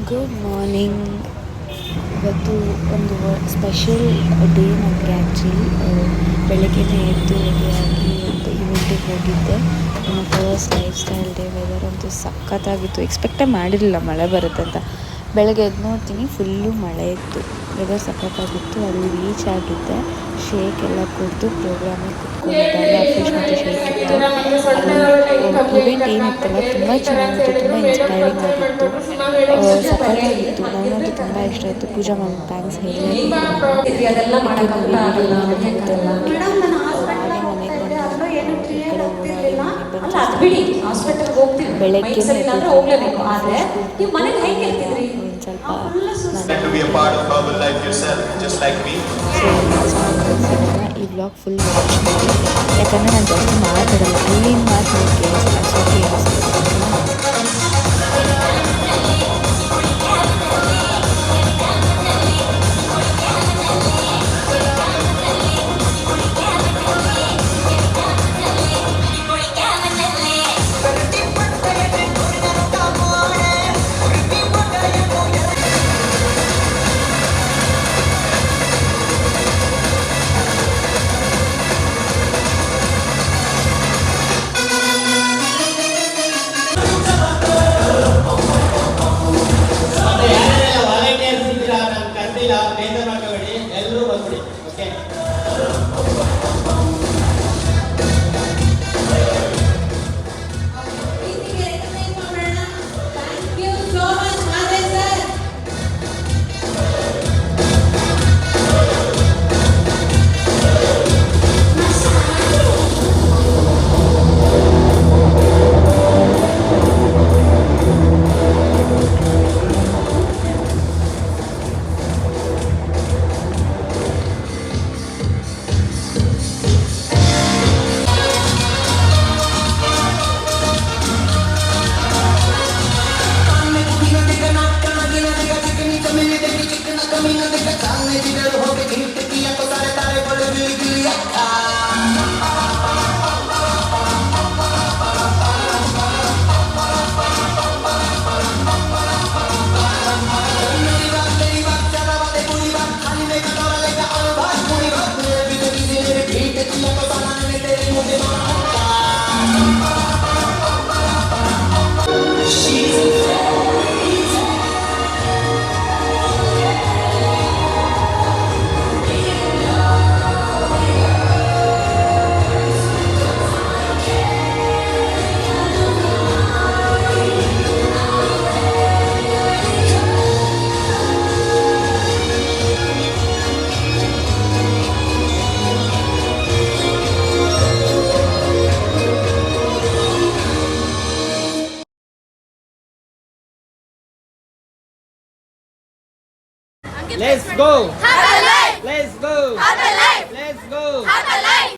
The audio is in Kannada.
Good morning. ಇವತ್ತು ಒಂದು ಸ್ಪೆಷಲ್ ಡೇ ನನಗೆ ಆ್ಯಕ್ಚುಲಿ. ಬೆಳಗ್ಗೆನೇ ಎದ್ದು ರೆಡಿಯಾಗಿ ಒಂದು ಇವೆಂಟಿಗೆ ಹೋಗಿದ್ದೆ. ನನ್ನ first lifestyle day. Weather ಅಂತೂ ಸಖತ್ತಾಗಿತ್ತು. ಎಕ್ಸ್ಪೆಕ್ಟೇ ಮಾಡಿರಲಿಲ್ಲ ಮಳೆ ಬರುತ್ತೆ ಅಂತ. ಬೆಳಗ್ಗೆ ಎದ್ದು ನೋಡ್ತೀನಿ ಫುಲ್ಲು ಮಳೆ ಇತ್ತು. ವೆದರ್ ಸಖತ್ತಾಗಿತ್ತು. ಅಲ್ಲಿ ರೀಚ್ ಆಗಿದ್ದೆ. ಶೇಕ್ ಎಲ್ಲ ಕುಡಿದು ಪ್ರೋಗ್ರಾಮಿಗೆ ಕುತ್ಕೊಂಡಿದ್ದೆ. ಅಲ್ಲಿ ಅಫೀಶ್ ಮತ್ತು ಶೇಕ್ ಇತ್ತು. ಅಲ್ಲಿ ಇವೆಂಟ್ ಏನಿತ್ತಲ್ಲ ತುಂಬ ಚೆನ್ನಾಗಿತ್ತು, ತುಂಬ ಇನ್ಸ್ಪೈರಿಂಗ್ ಆಗಿತ್ತು, ಸಖತ್ತಾಗಿತ್ತು. ನನಗಂತೂ ತುಂಬ ಇಷ್ಟ ಆಯಿತು. ಪೂಜಾ ಮ್ಯಾಮ್ ಥ್ಯಾಂಕ್ಸ್ ಹೇಳಲೇಬೇಕು ಬೆಳಗ್ಗೆ ಈ ವ್ಲಾಗ್ ಫುಲ್ ವಾಚ್ ಮಾಡಿ. ಯಾಕಂದರೆ ನಾನು ಜಾಸ್ತಿ ಮಾತಾಡಲ್ಲ, ಅಲ್ಲಿನ ಮಾತು ಕೇಳಿಸಲ್ಲ. So Let's go. Have a life. Let's go. Have a life. Let's go. Have a life.